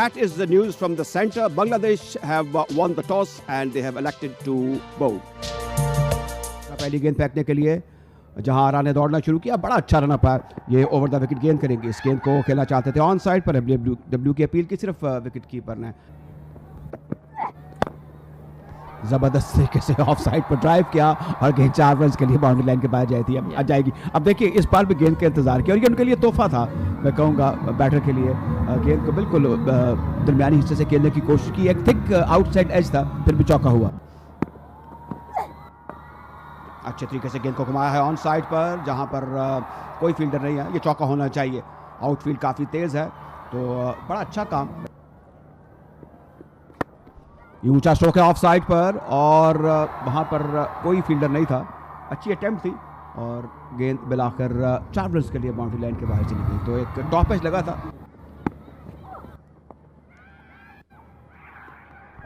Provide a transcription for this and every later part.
that is the news from the center. Bangladesh have won the toss and they have elected to bowl. पहली गेंद फेंकने के लिए जहां आरा ने दौड़ना शुरू किया, बड़ा अच्छा रन अप है, ये ओवर द विकेट गेंद करेंगे। इस गेंद को खेलना चाहते थे ऑन साइड पर, डब्ल्यू की अपील की, सिर्फ विकेट कीपर ने जबरदस्त तरीके से ऑफ साइड पर ड्राइव किया और गेंद 4 रन के लिए बाउंड्री लाइन के बाहर आ जाएगी। अब देखिए इस बार भी गेंद का इंतजार किया और ये उनके लिए तोहफा था, मैं कहूँगा बैटर के लिए। गेंद को बिल्कुल दरमियानी हिस्से से खेलने की कोशिश की, एक थिक आउटसाइड एज था, फिर भी चौका हुआ। अच्छे तरीके से गेंद को घुमाया है ऑन साइड पर, जहां पर कोई फील्डर नहीं है, ये चौका होना चाहिए। आउटफील्ड काफी तेज है, तो बड़ा अच्छा काम। ये ऊंचा स्ट्रोक है ऑफ साइड पर और वहां पर कोई फील्डर नहीं था, अच्छी अटेम्प्ट थी और गेंद मिलाकर 4 रन के लिए बाउंड्री लाइन के बाहर चली गई, तो एक टॉप एज लगा था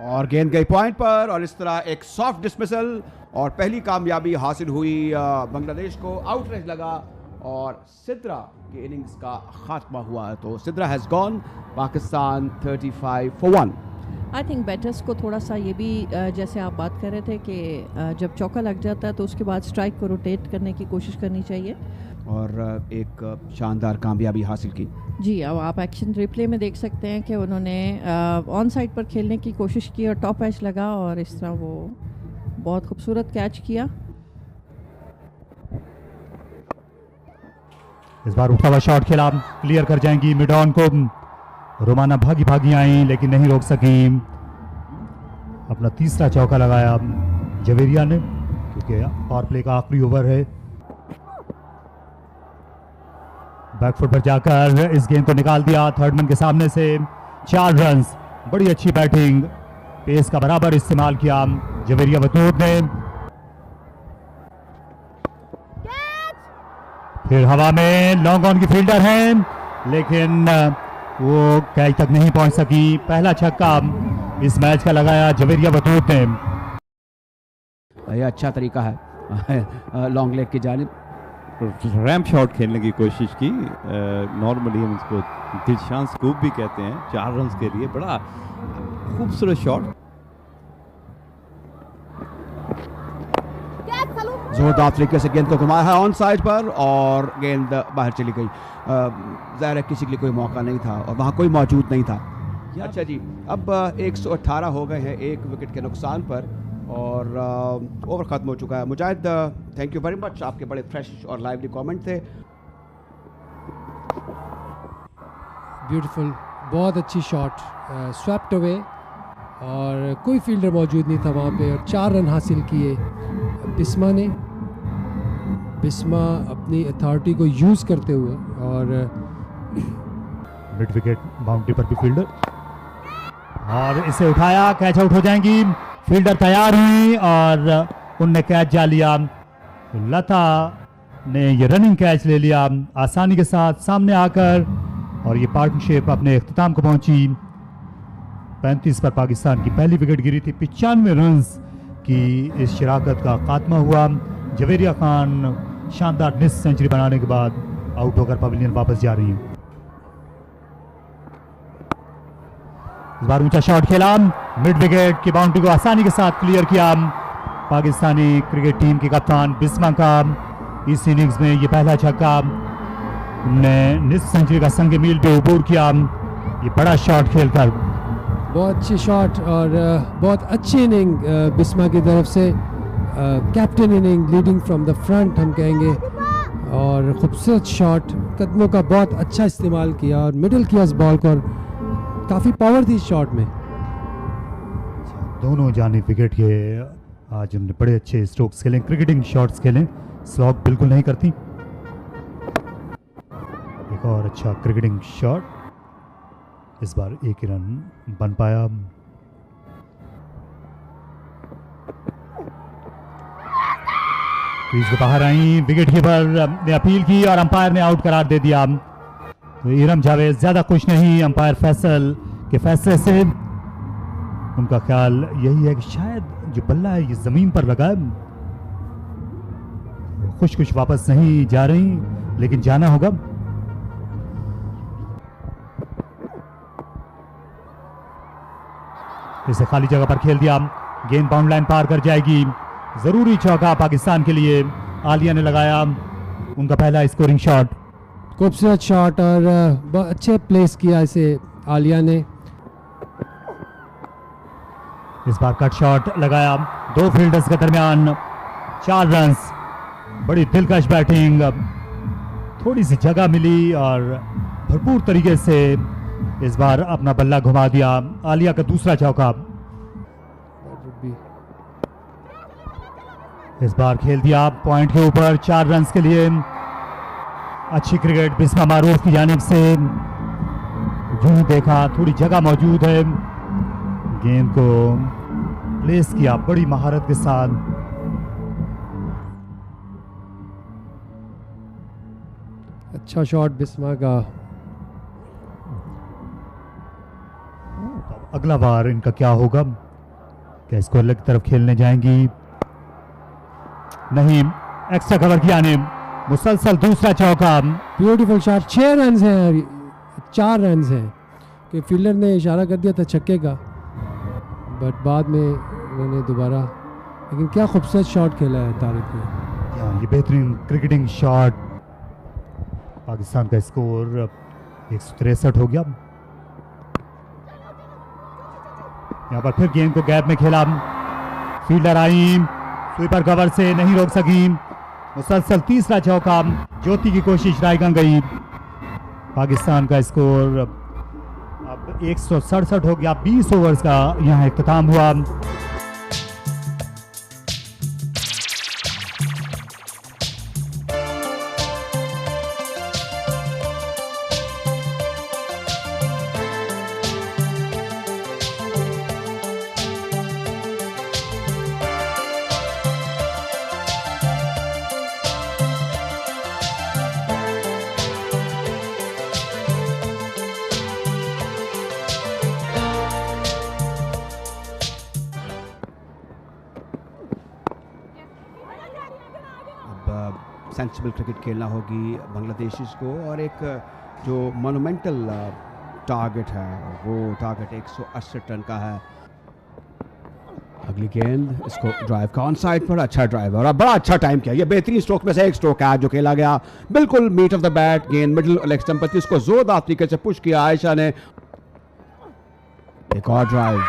और गेंद गई पॉइंट पर और इस तरह एक सॉफ्ट डिसमिसल और पहली कामयाबी हासिल हुई बांग्लादेश को। आउटरेज लगा और सिद्रा की इनिंग्स का खात्मा हुआ, तो Sidra has gone, Pakistan 35 for 1। I think batters को थोड़ा सा ये भी जैसे आप बात कर रहे थे कि जब चौका लग जाता है तो उसके बाद स्ट्राइक को रोटेट करने की कोशिश करनी चाहिए और एक शानदार कामयाबी हासिल की। जी, अब आप एक्शन रिप्ले में देख सकते हैं कि उन्होंने ऑन साइड पर खेलने की कोशिश की और टॉप एज लगा और इस तरह वो बहुत खूबसूरत कैच किया। इस बार उठा हुआ शॉट खेला, क्लियर कर जाएंगी मिड ऑन को। रोमाना भागी भागी आई लेकिन नहीं रोक सकी। अपना तीसरा चौका लगाया जवेरिया ने, क्योंकि पावर प्ले का आखिरी ओवर है। बैकफुट पर जाकर इस गेंद को निकाल दिया थर्ड मैन के सामने से। 4 रन, बड़ी अच्छी बैटिंग, पेस का बराबर इस्तेमाल किया जवेरिया बतूत ने। फिर हवा में लॉन्ग ऑन की फील्डर हैं लेकिन वो कैच तक नहीं पहुंच सकी। पहला छक्का इस मैच का लगाया जवेरिया बतूत ने। यह अच्छा तरीका है लॉन्ग लेग की जानिब, रैम्प शॉट खेलने की कोशिश की। नॉर्मली हम इसको दिलशान स्कूप भी कहते हैं। 4 रन के लिए बड़ा खूबसूरत शॉट। जोरदार तरीके से गेंद को घुमाया है ऑन साइड पर और गेंद बाहर चली गई। ज़ाहिर है किसी के लिए कोई मौका नहीं था और वहाँ कोई मौजूद नहीं था। अच्छा जी, अब 118 हो गए हैं 1 विकेट के नुकसान पर और ओवर ख़त्म हो चुका है। मुजाहिद, थैंक यू वेरी मच, आपके बड़े फ्रेश और लाइवली कमेंट थे। ब्यूटीफुल, बहुत अच्छी शॉट, स्वेप्ट अवे और कोई फील्डर मौजूद नहीं था वहाँ पे और 4 रन हासिल किए बिस्मा ने। बिस्मा अपनी अथॉरिटी को यूज़ करते हुए और मिड विकेट बाउंड्री पर भी फील्डर और इसे उठाया, कैच आउट हो जाएंगी। फील्डर तैयार हुई और उनने कैच जा लिया। लता ने ये रनिंग कैच ले लिया आसानी के साथ सामने आकर और ये पार्टनरशिप अपने इख्तिताम को पहुंची। 35 पर पाकिस्तान की पहली विकेट गिरी थी। 95 रन की इस शराकत का खात्मा हुआ। जवेरिया खान शानदार निस सेंचुरी बनाने के बाद आउट होकर पवेलियन वापस जा रही हैं। इस बार ऊंचा शॉट खेला, मिड विकेट की बाउंड्री को आसानी के साथ क्लियर किया पाकिस्तानी क्रिकेट टीम के कप्तान बिस्मा का। इस इनिंग्स में ये पहला छक्का, उन्होंने निस सेंचुरी का संग मील पे अबूर किया। ये बड़ा शॉट खेलकर बहुत अच्छी शॉट और बहुत अच्छी इनिंग बिस्मा की तरफ से। Captain inning, leading from the front हम कहेंगे, और खूबसूरत शॉट, कदमों का बहुत अच्छा इस्तेमाल किया और मिडल किया इस बॉल को और काफ़ी पावर थी इस शॉट में। दोनों जानिब विकेट के आज उन्होंने बड़े अच्छे स्ट्रोक्स खेले, क्रिकेटिंग शॉट्स खेले, स्लॉग बिल्कुल नहीं करती। एक और अच्छा क्रिकेटिंग शॉट, इस बार 1 रन बन पाया। क्रीज के बाहर आई, विकेट कीपर ने अपील की और अंपायर ने आउट करार दे दिया। तो इरम जावेद ज्यादा खुश नहीं अंपायर फैसल के फैसले से। उनका ख्याल यही है कि शायद जो बल्ला है ये जमीन पर लगा है। खुश खुश वापस नहीं जा रही लेकिन जाना होगा। इसे खाली जगह पर खेल दिया, गेंद बाउंड लाइन पार कर जाएगी। जरूरी चौका पाकिस्तान के लिए, आलिया ने लगाया उनका पहला स्कोरिंग शॉट। खूबसूरत शॉट और बहुत अच्छे प्लेस किया इसे आलिया ने। इस बार कट शॉट लगाया, 2 फील्डर्स के दरमियान 4 रन्स। बड़ी दिलकश बैटिंग, थोड़ी सी जगह मिली और भरपूर तरीके से इस बार अपना बल्ला घुमा दिया। आलिया का दूसरा चौका, इस बार खेल दिया पॉइंट के ऊपर 4 रन्स के लिए। अच्छी क्रिकेट बिस्मा मारूफ की जानिब से। यूं देखा थोड़ी जगह मौजूद है, गेंद को प्लेस किया बड़ी महारत के साथ। अच्छा शॉट बिस्मा का। अगला बार इनका क्या होगा? क्या स्कोर लेग की तरफ खेलने जाएंगी? नहीं, एक्स्ट्रा कवर किया ने। मुसलसल दूसरा चौका। Beautiful shot. 6 रन्स हैं, 4 रन्स हैं कि फील्डर ने इशारा कर दिया था छक्के का, बट बाद में उन्होंने दोबारा, लेकिन क्या खूबसूरत शॉट खेला है तारिक ने। ये बेहतरीन क्रिकेटिंग शॉट। पाकिस्तान का स्कोर 163 हो गया। यहाँ पर फिर गेंद को गैप में खेला, फील्डर आई, स्वीपर कवर से नहीं रोक सकी। मुसलसल तीसरा चौका, ज्योति की कोशिश रायगंग गई। पाकिस्तान का स्कोर अब 167 हो गया। 20 ओवर्स का यहाँ इख्तिताम हुआ। सेंसिबल क्रिकेट खेलना होगी बांग्लादेशीज को, और एक जो मोनूमेंटल टारगेट है वो टारगेट 168 रन का है। अगली गेंद, इसको ड्राइव का ऑन साइड पर, अच्छा ड्राइव और बड़ा अच्छा टाइम किया। ये बेहतरीन स्ट्रोक में से एक स्ट्रोक है जो खेला गया, बिल्कुल मीट ऑफ द बैट, गेंद मिडिल लेग स्टंप पर थी, उसको जोरदार तरीके से पुश किया आयशा ने। एक और ड्राइव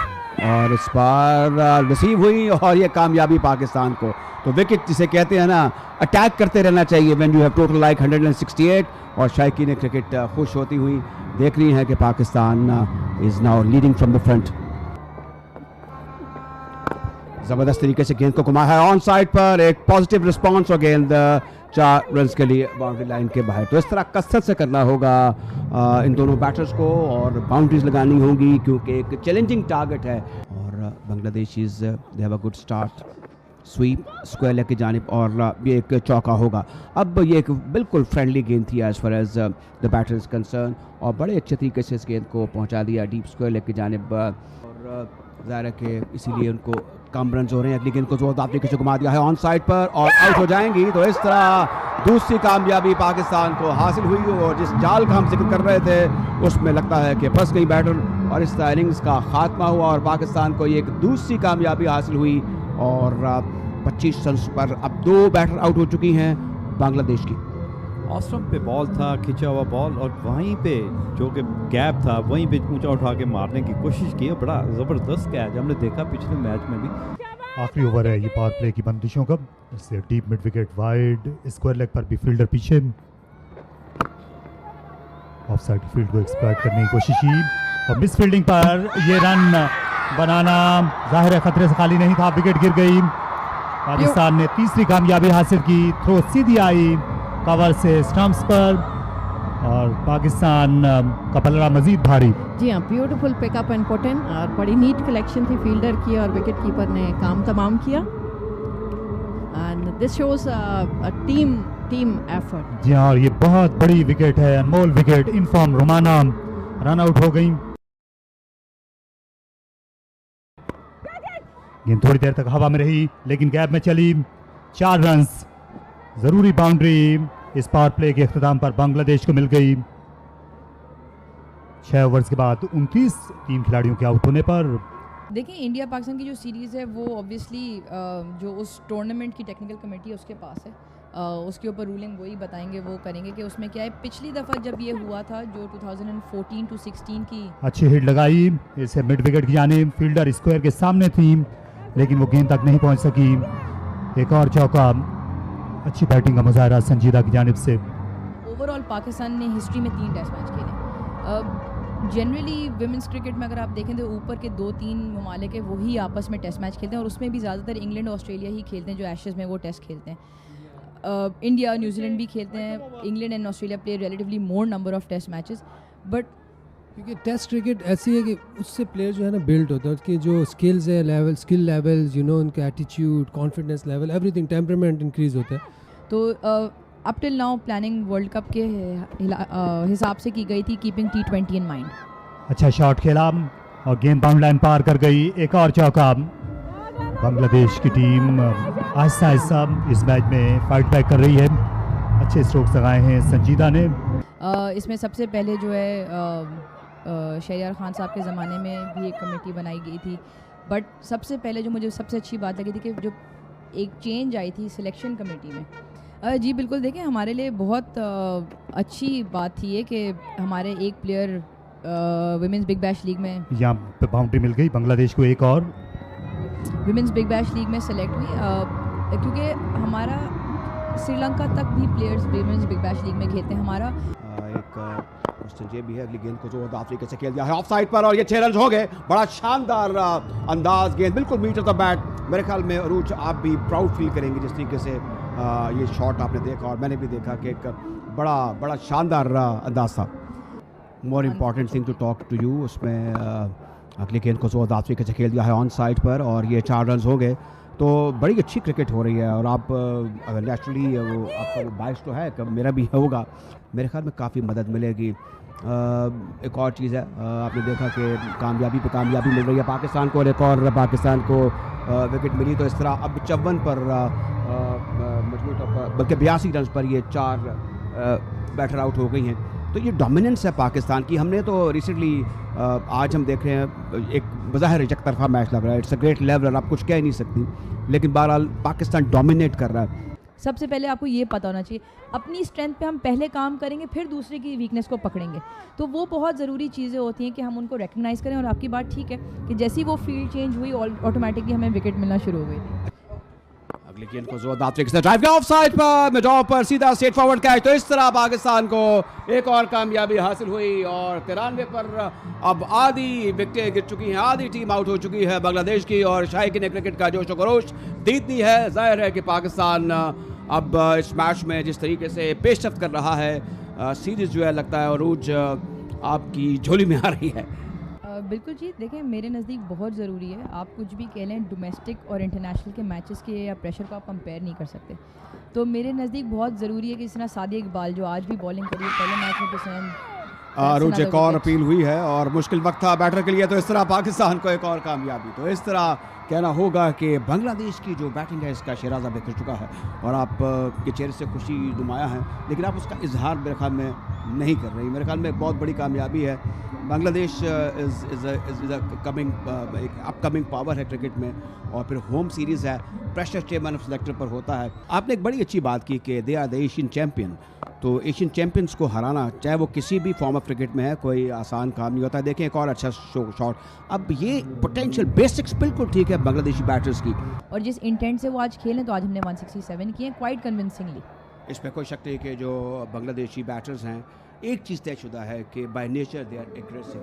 और इस बार रिसीव हुई और ये कामयाबी पाकिस्तान को। तो विकेट जिसे कहते हैं ना, अटैक करते रहना चाहिए when you have total like 168। और शायकी ने क्रिकेट खुश होती हुई देख रही है कि Pakistan is now leading from the front. जबरदस्त तरीके से गेंद को घुमाया है ऑन साइड पर, एक पॉजिटिव रिस्पांस और गेंद 4 रन्स के लिए बाउंड्री लाइन के बाहर। तो इस तरह कसरत से करना होगा इन दोनों बैटर्स को और बाउंड्रीज लगानी होंगी क्योंकि एक चैलेंजिंग टारगेट है। और Bangladeshis they have a good start, sweep square leg की जानिब और ये एक चौका होगा। अब ये एक बिल्कुल फ्रेंडली गेंद थी as far as the batter is concern, और बड़े अच्छे तरीके से इस गेंद को पहुंचा दिया डीप स्क्वायर लेग की जानिब, और ज़ाहिर है कि इसीलिए उनको कम रन हो रहे हैं। अगली गेंद को जोरदार तरीके से घुमा दिया है ऑन साइड पर और आउट हो जाएंगी। तो इस तरह दूसरी कामयाबी पाकिस्तान को हासिल हुई, और जिस जाल का हम जिक्र कर रहे थे उसमें लगता है कि फंस गई बैटर, और इस तरह इनिंग्स का खात्मा हुआ और पाकिस्तान को ये एक दूसरी कामयाबी हासिल हुई। और 25 रन पर अब 2 बैटर आउट हो चुकी हैं बांग्लादेश की। ऑस्ट्रम पे बॉल था, खिंचा हुआ बॉल, और वहीं पे जो कि गैप था वहीं पे ऊंचा उठा के मारने की कोशिश की। बड़ा ज़बरदस्त कैच हमने देखा पिछले मैच में भी। आखिरी ओवर है ये पावर प्ले की बंदिशों का। इससे deep mid wicket wide, square leg पर भी फील्डर पीछे। ऑफ साइड फील्ड को एक्सप्लॉइट करने की कोशिश की और मिस फील्डिंग पर ये रन बनाना जाहिर है खतरे से खाली नहीं था, विकेट गिर गई। पाकिस्तान ने तीसरी कामयाबी हासिल की। थ्रो सीधी आई कवर से स्टंप्स पर और पाकिस्तान का पलड़ा मजीद भारी। जी हाँ, beautiful pickup and put in, और बड़ी नीट कलेक्शन थी फील्डर की, और विकेट कीपर ने काम तमाम किया। And this shows a team effort. जी हाँ, और ये बहुत बड़ी विकेट है, Anmol wicket. Inform Romana run out हो गई। गेंद थोड़ी देर तक हवा में रही लेकिन गैप में चली। 4 रन्स, जरूरी बाउंड्री इस पावर प्ले के इख्तिताम पर बांग्लादेश को मिल गई। 6 ओवर्स के बाद 29 टीम खिलाड़ियों के आउट होने पर देखिए इंडिया पाकिस्तान की जो सीरीज़ है वो ऑब्वियसली जो उस टूर्नामेंट की टेक्निकल कमेटी है उसके पास है, उसके ऊपर रूलिंग वही बताएंगे, वो करेंगे कि उसमें क्या है। पिछली दफ़ा जब ये हुआ था जो 2014 to 16 की अच्छी हिट लगाई, इसे मिड विकेट की जानिब, फील्डर स्क्वायर के सामने थी लेकिन वो गेंद तक नहीं पहुंच सकी। एक और चौका, अच्छी बैटिंग का मुजाहरा संजीदा की जानिब से। ओवरऑल पाकिस्तान ने हिस्ट्री में 3 टेस्ट मैच खेले। जनरली विमेंस क्रिकेट में अगर आप देखें तो ऊपर के 2-3 ममालिक है वही आपस में टेस्ट मैच खेलते हैं, और उसमें भी ज़्यादातर इंग्लैंड और ऑस्ट्रेलिया ही खेलते हैं जो एशेज़ में वो टेस्ट खेलते हैं। इंडिया न्यूजीलैंड भी खेलते हैं, England and Australia play relatively more number of test matches, but क्योंकि टेस्ट क्रिकेट ऐसी है कि उससे प्लेयर जो है ना बिल्ड होता है, उसके जो स्किल्स है level, skill levels, you know, उनका attitude, confidence level, everything, temperament increase होता है। तो up till now planning world cup के हिसाब से की गई थी, कीपिंग T20 इन माइंड। अच्छा शॉट खेला और गेंद बाउंड लाइन पार कर गई। एक और चौका। बांग्लादेश की टीम आहिस्ता आहिस्ता इस मैच में फाइट बैक कर रही है। अच्छे स्ट्रोक्स लगाए हैं संजीदा ने। इसमें सबसे पहले जो है शहरियार खान साहब के ज़माने में भी एक कमेटी बनाई गई थी, बट सबसे पहले जो मुझे सबसे अच्छी बात लगी थी कि जो एक चेंज आई थी सिलेक्शन कमेटी में। जी बिल्कुल, देखें हमारे लिए बहुत अच्छी बात थी ये कि हमारे एक player women's big bash league में, यहाँ पे बाउंड्री मिल गई बांग्लादेश को एक और। विमेंस बिग बैश लीग में सेलेक्ट हुई, क्योंकि हमारा श्रीलंका तक भी players women's big bash league में खेलते हैं। हमारा एक क्वेश्चन ये भी है, अगली गेंद को जोरदार तरीके से खेल दिया है ऑफ साइड पर और ये 6 रन हो गए। बड़ा शानदार अंदाज, गेंद बिल्कुल मीट ऑफ द बैट। मेरे ख्याल में अरूज आप भी प्राउड फील करेंगे जिस तरीके से ये शॉट आपने देखा और मैंने भी देखा कि एक बड़ा शानदार अंदाज था। More important thing to talk to you, उसमें अगली गेंद को जोरदार तरीके से खेल दिया है ऑन साइड पर और ये 4 रन हो गए। तो बड़ी अच्छी क्रिकेट हो रही है और आप अगर नेचुरली वो आपका वो बाइस तो है, कब मेरा भी होगा, मेरे ख्याल में काफ़ी मदद मिलेगी। एक और चीज़ है, आपने देखा कि कामयाबी पे कामयाबी मिल रही है पाकिस्तान को और एक और पाकिस्तान को विकेट मिली, तो इस तरह अब 54 पर बल्कि 82 रन पर ये 4 बैटर आउट हो गई हैं। तो ये डोमिनेंस है पाकिस्तान की। हमने तो रिसेंटली आज हम देख रहे हैं एक बज़ाहिर एक तरफा मैच लग रहा है, इट्स अ ग्रेट लेवल, आप कुछ कह ही नहीं सकती, लेकिन बहरहाल पाकिस्तान डोमिनेट कर रहा है। सबसे पहले आपको ये पता होना चाहिए अपनी स्ट्रेंथ पे हम पहले काम करेंगे, फिर दूसरे की वीकनेस को पकड़ेंगे। तो वो बहुत ज़रूरी चीज़ें होती हैं कि हम उनको रिकग्नाइज़ करें। और आपकी बात ठीक है कि जैसी वो फील्ड चेंज हुई ऑटोमेटिकली हमें विकेट मिलना शुरू हो गई। अगली गेंद को जोरदार तरीके से ड्राइव किया ऑफ साइड पर, मिड ऑफ पर सीधा स्ट्रेट फॉरवर्ड कैच। तो इस तरह पाकिस्तान को एक और कामयाबी हासिल हुई और 93 पर अब आधी विकेटें गिर चुकी हैं, आधी टीम आउट हो चुकी है बांग्लादेश की और शायकीन क्रिकेट का जोश खरोश जीतनी है। जाहिर है कि पाकिस्तान अब इस मैच में जिस तरीके से पेशरफ्त कर रहा है, सीरीज जो है लगता है अरूज आपकी झोली में आ रही है। बिल्कुल जी, देखें मेरे नज़दीक बहुत ज़रूरी है, आप कुछ भी कह लें, डोमेस्टिक और इंटरनेशनल के मैचेस के या प्रेशर को आप कंपेयर नहीं कर सकते। तो मेरे नज़दीक बहुत ज़रूरी है कि जिस तरह सादिया इकबाल जो आज भी बॉलिंग करी है, पहले मैच में किसी अरूज एक और अपील हुई है और मुश्किल वक्त था बैटर के लिए, तो इस तरह पाकिस्तान को एक और कामयाबी। तो इस तरह कहना होगा कि बांग्लादेश की जो बैटिंग है इसका शराजा बिखर चुका है और आप के चेहरे से खुशी नुमाया है, लेकिन आप उसका इजहार मेरे ख्याल में नहीं कर रही। मेरे ख्याल में एक बहुत बड़ी कामयाबी है। Bangladesh is coming upcoming power है क्रिकेट में और फिर होम सीरीज़ है, प्रेशर चेयरमैन ऑफ सेलेक्टर पर होता है। आपने एक बड़ी अच्छी बात की कि they are the Asian champion, तो एशियन चैम्पियंस को हराना चाहे वो किसी भी फॉर्म ऑफ क्रिकेट में है कोई आसान काम नहीं होता। देखें एक और अच्छा शॉट, अब ये पोटेंशियल बेसिक्स बिल्कुल ठीक है बांग्लादेशी बैटर्स की, और जिस इंटेंट से वो आज खेलें तो आज हमने 167 किए क्वाइट कन्विंसिंगली। इसमें कोई शक नहीं कि जो बांग्लादेशी बैटर्स हैं, एक चीज़ तयशुदा है कि by nature they are aggressive.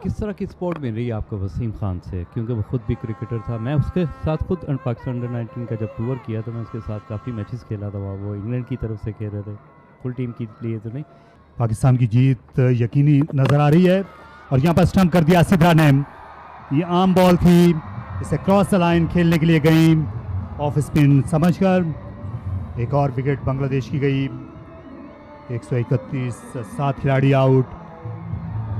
किस तरह की सपोर्ट मिल रही है आपको वसीम खान से, क्योंकि वो खुद भी क्रिकेटर था। मैं उसके साथ खुद पाकिस्तान अंडर 19 का जब टूर किया तो मैं उसके साथ काफ़ी मैचेस खेला था। वो इंग्लैंड की तरफ से खेल रहे थे, फुल टीम के लिए तो नहीं। पाकिस्तान की जीत यकीनी नज़र आ रही है और यहाँ पर स्टंप कर दिया सिद्रा ने। ये आम बॉल थी, इसे क्रॉस द लाइन खेलने के लिए गई, ऑफ स्पिन समझकर। एक और विकेट बांग्लादेश की गई। 131, 7 खिलाड़ी आउट।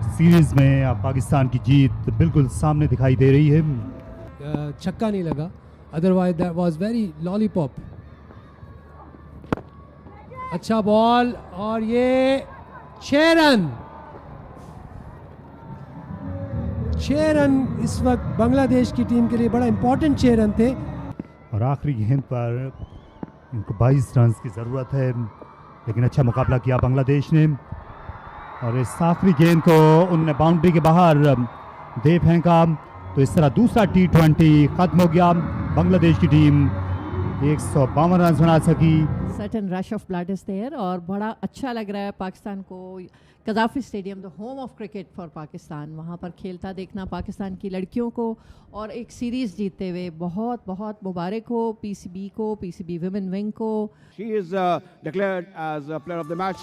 सीरीज में अब पाकिस्तान की जीत बिल्कुल सामने दिखाई दे रही है। छक्का नहीं लगा, otherwise that was very lollipop. अच्छा बॉल और ये 6 रन। 6 रन इस वक्त बांग्लादेश की टीम के लिए बड़ा इंपॉर्टेंट 6 रन थे। और आखिरी गेंद पर इनको 22 रन की ज़रूरत है, लेकिन अच्छा मुकाबला किया बांग्लादेश ने और इस आखिरी गेंद को उनने बाउंड्री के बाहर दे फेंका। तो इस तरह दूसरा T20 खत्म हो गया। बांग्लादेश की टीम 152 रन बना सकी। Certain rush of blood is there और बड़ा अच्छा लग रहा है पाकिस्तान को। Gaddafi stadium the home of cricket for Pakistan, वहाँ पर खेलता देखना पाकिस्तान की लड़कियों को और एक सीरीज़ जीतते हुए बहुत बहुत मुबारक हो पीसीबी को, पीसीबी विमेन विंग को। She is declared as a player of the match.